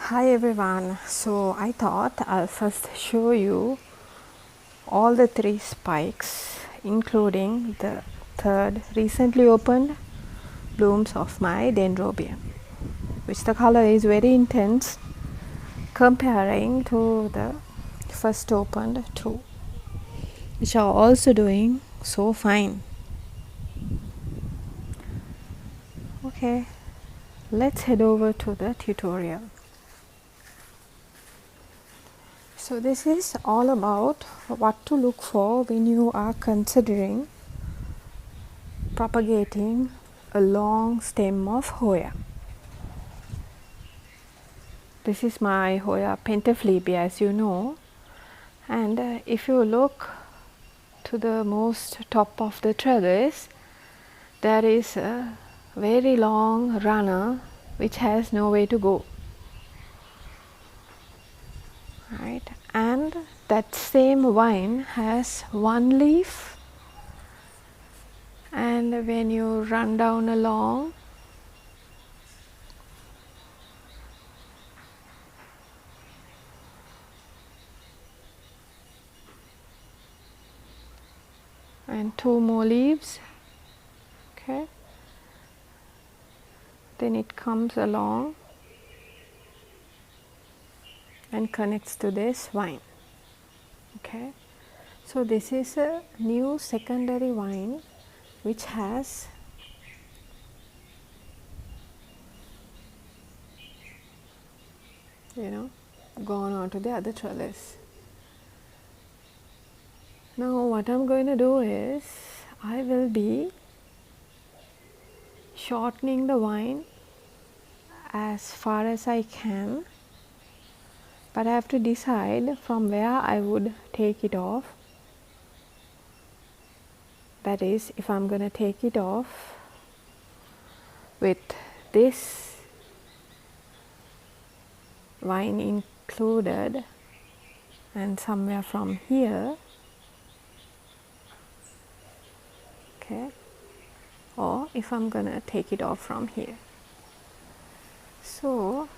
Hi everyone, so I thought I'll first show you all the 3 spikes including the third recently opened blooms of my dendrobium, which the color is very intense comparing to the first opened 2, which are also doing so fine. Okay, let's head over to the tutorial. So this is all about what to look for when you are considering propagating a long stem of Hoya. This is my Hoya pentaphlebe, as you know, and if you look to the most top of the trellis, there is a very long runner which has no way to go, right? And that same vine has one leaf, and when you run down along, and 2 more leaves, okay, then it comes along and connects to this vine. Okay, so this is a new secondary vine which has gone on to the other trellis. Now what I'm going to do is I will be shortening the vine as far as I can, but I have to decide from where I would take it off. That is, if I'm going to take it off with this vine included and somewhere from here, okay, or if I'm going to take it off from here. So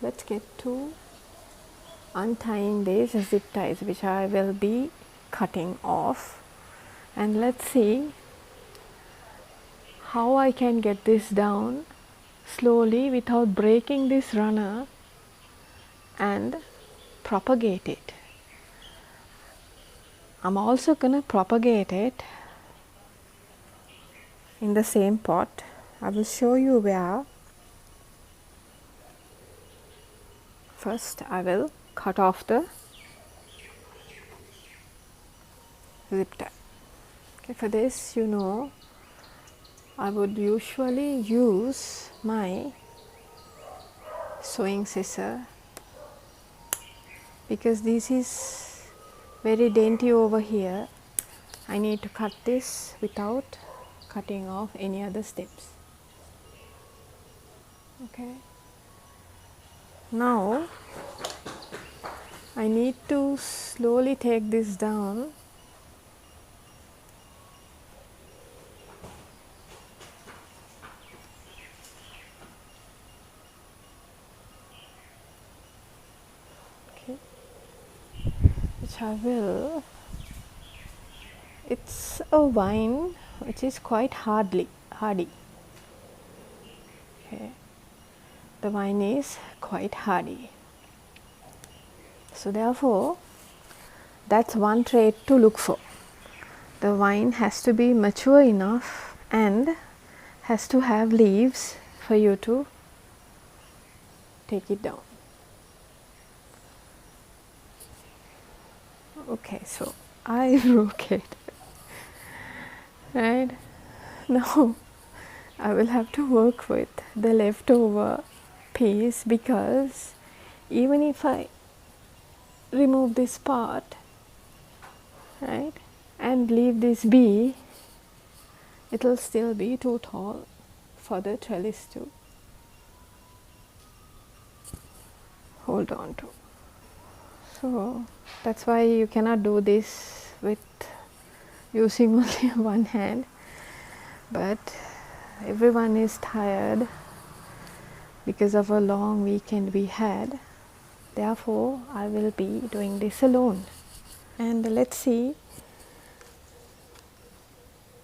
let's get to untying these zip ties which I will be cutting off, and let's see how I can get this down slowly without breaking this runner and propagate it. I'm also going to propagate it in the same pot. I will show you where. First I will cut off the zip tie. Okay, for this, I would usually use my sewing scissor because this is very dainty over here. I need to cut this without cutting off any other steps. Okay, now I need to slowly take this down . Okay, which I will. It's a vine which is quite hardy. Okay, the vine is quite hardy. So therefore, that's one trait to look for. The vine has to be mature enough and has to have leaves for you to take it down. Okay, so I broke it. Right, now I will have to work with the leftover piece because even if I remove this part, right, and leave this be, it will still be too tall for the trellis to hold on to. So that's why you cannot do this with using only one hand, but everyone is tired because of a long weekend we had. Therefore, I will be doing this alone. And let's see,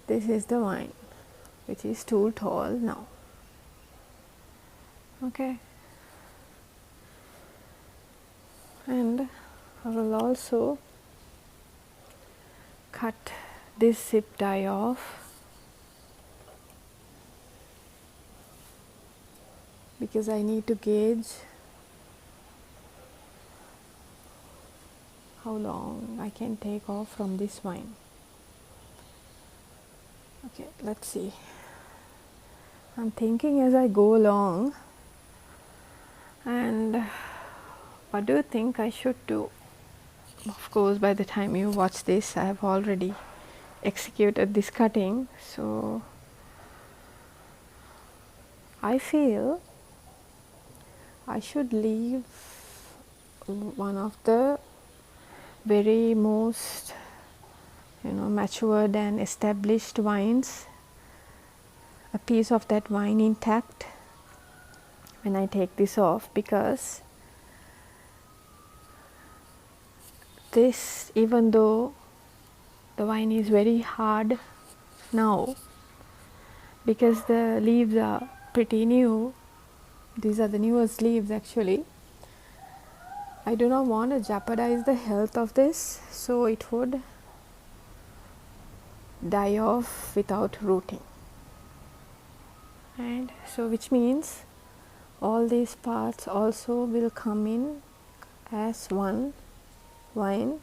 this is the vine which is too tall now. Okay. And I will also cut this zip tie off because I need to gauge how long I can take off from this vine. Okay, let's see. I'm thinking as I go along, and what do you think I should do? Of course, by the time you watch this, I have already executed this cutting, so I feel I should leave one of the very most matured and established vines, a piece of that vine intact when I take this off, because this, even though the vine is very hard now, because the leaves are pretty new, these are the newest leaves actually, I do not want to jeopardize the health of this, so it would die off without rooting. And so which means all these parts also will come in as one vine,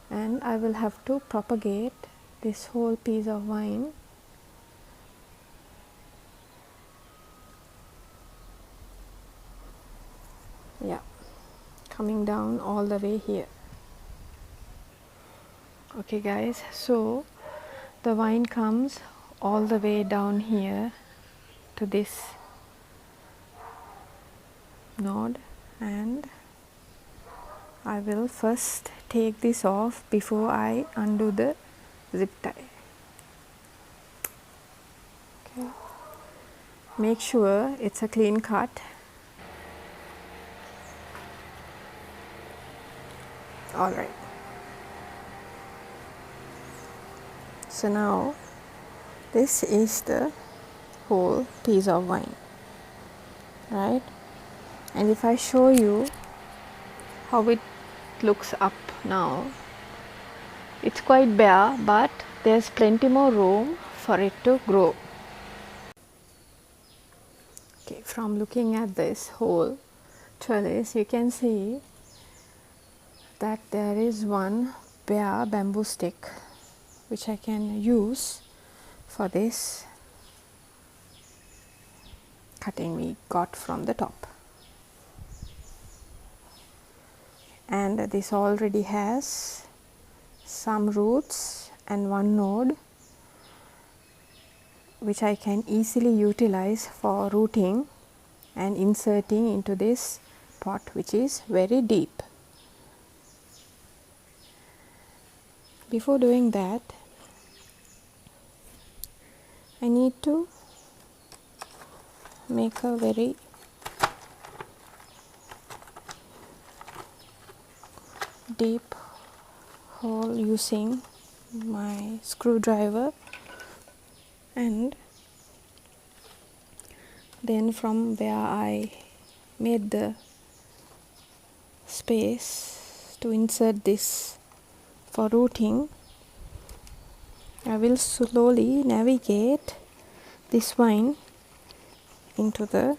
and I will have to propagate this whole piece of vine coming down all the way here. Okay guys, so the vine comes all the way down here to this node, and I will first take this off before I undo the zip tie. Okay. Make sure it's a clean cut. All right. So now this is the whole piece of vine, right? And if I show you how it looks up now, it's quite bare, but there's plenty more room for it to grow. Okay, from looking at this whole trellis, you can see that there is one bare bamboo stick which I can use for this cutting we got from the top. And this already has some roots and one node which I can easily utilize for rooting and inserting into this pot, which is very deep. Before doing that, I need to make a very deep hole using my screwdriver, and then from where I made the space to insert this for rooting, I will slowly navigate this vine into the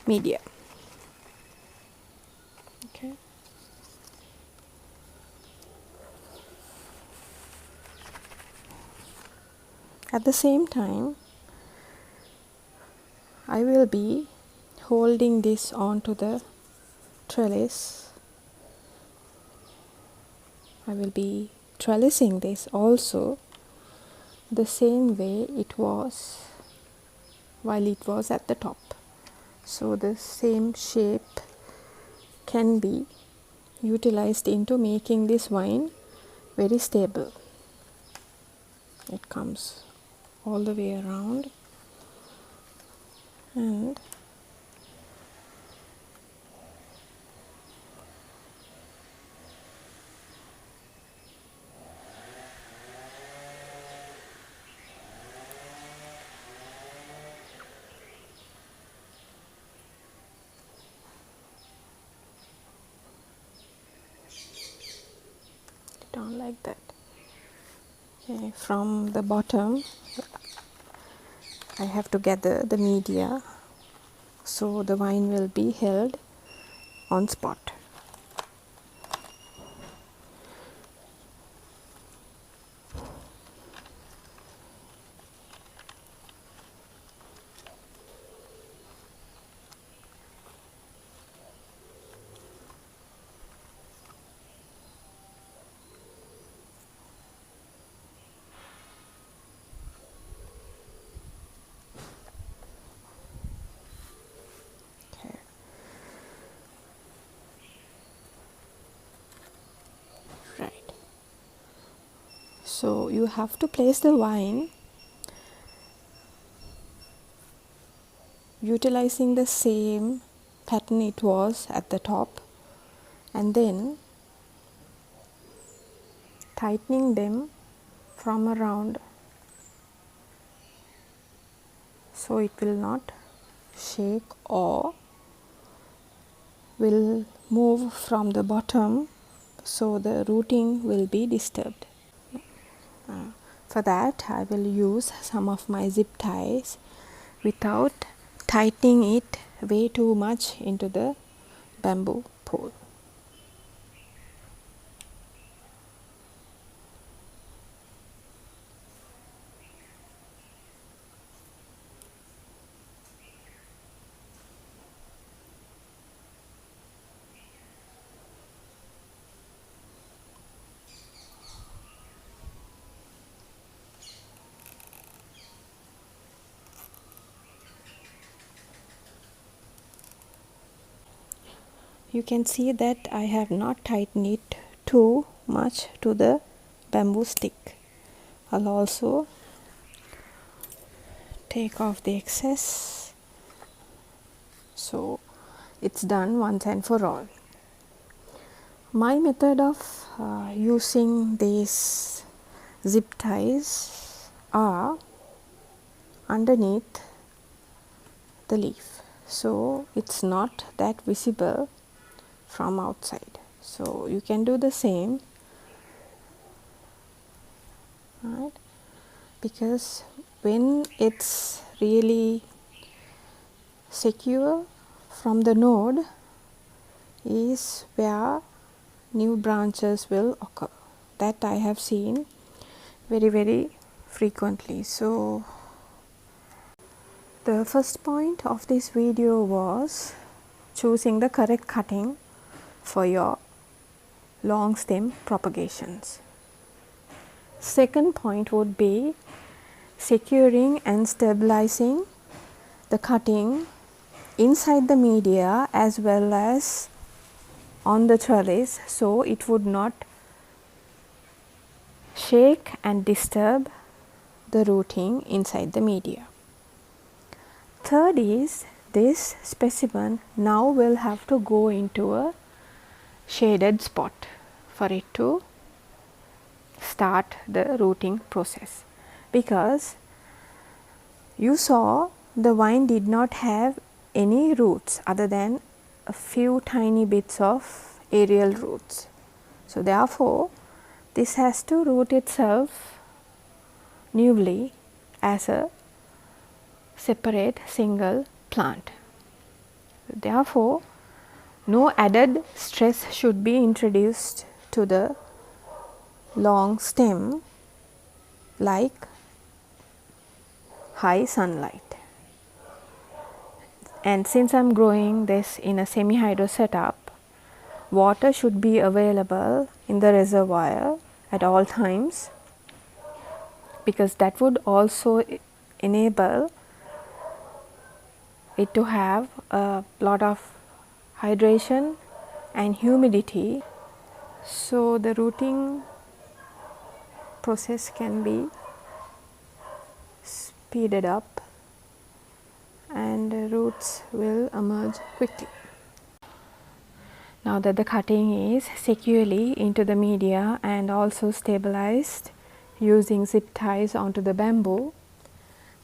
media. Okay. At the same time, I will be holding this onto the trellis. I will be trellising this also the same way it was while it was at the top. So the same shape can be utilized into making this vine very stable. It comes all the way around, and down like that. Okay, from the bottom I have to gather the media so the wine will be held on spot. Okay. Right. So you have to place the wine utilizing the same pattern it was at the top, and then tightening them from around so it will not shake or will move from the bottom, so the routing will be disturbed. For that I will use some of my zip ties without tightening it way too much into the bamboo pole. You can see that I have not tightened it too much to the bamboo stick. I'll also take off the excess, so it's done once and for all. My method of using these zip ties are underneath the leaf, so it's not that visible from outside. So you can do the same, right? Because when it's really secure from the node is where new branches will occur. That I have seen very frequently. So the first point of this video was choosing the correct cutting for your long stem propagations. Second point would be securing and stabilizing the cutting inside the media as well as on the trellis, so it would not shake and disturb the rooting inside the media. Third is, this specimen now will have to go into a shaded spot for it to start the rooting process, because you saw the vine did not have any roots other than a few tiny bits of aerial roots. So therefore this has to root itself newly as a separate single plant. Therefore no added stress should be introduced to the long stem like high sunlight. And since I am growing this in a semi-hydro setup, water should be available in the reservoir at all times, because that would also enable it to have a lot of hydration and humidity, so the rooting process can be speeded up and the roots will emerge quickly. Now that the cutting is securely into the media and also stabilized using zip ties onto the bamboo,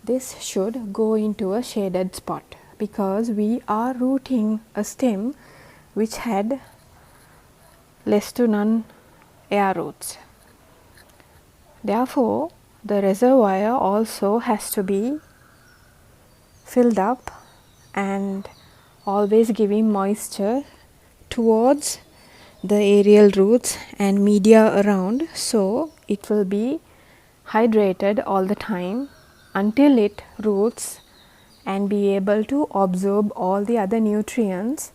this should go into a shaded spot because we are rooting a stem which had less to none air roots. Therefore, the reservoir also has to be filled up and always giving moisture towards the aerial roots and media around, so it will be hydrated all the time until it roots and be able to absorb all the other nutrients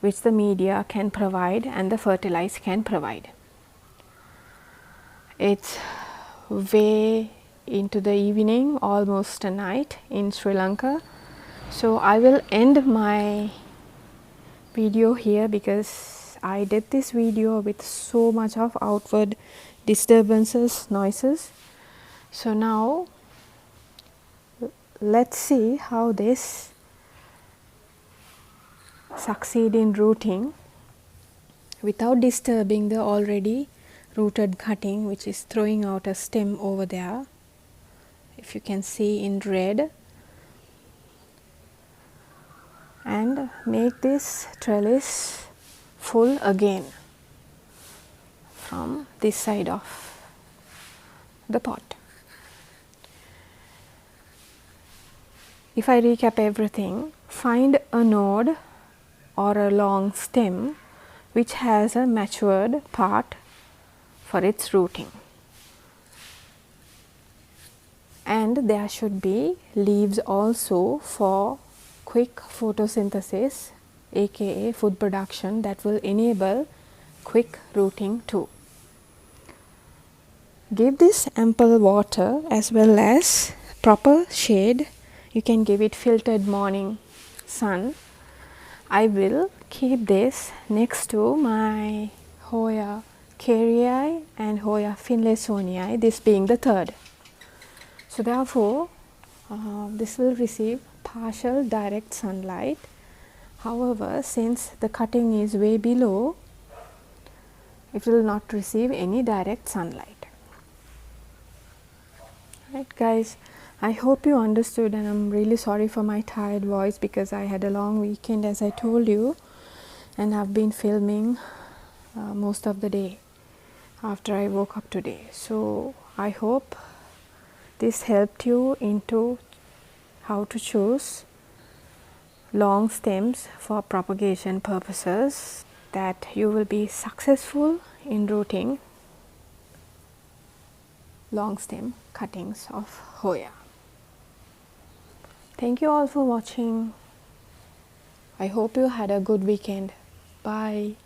which the media can provide and the fertilizer can provide. It's way into the evening, almost a night in Sri Lanka, so I will end my video here because I did this video with so much of outward disturbances, noises. So now let's see how this succeed in rooting without disturbing the already rooted cutting, which is throwing out a stem over there. If you can see in red, and make this trellis full again from this side of the pot. If I recap everything, find a node or a long stem which has a matured part for its rooting, and there should be leaves also for quick photosynthesis, aka food production, that will enable quick rooting too. Give this ample water as well as proper shade. You can give it filtered morning sun. I will keep this next to my Hoya carrii and Hoya finlaysonii, this being the third. So therefore, this will receive partial direct sunlight. However, since the cutting is way below, it will not receive any direct sunlight. Right guys, I hope you understood, and I'm really sorry for my tired voice because I had a long weekend, as I told you, and I've been filming most of the day after I woke up today. So I hope this helped you into how to choose long stems for propagation purposes, that you will be successful in rooting long stem cuttings of Hoya. Thank you all for watching. I hope you had a good weekend. Bye.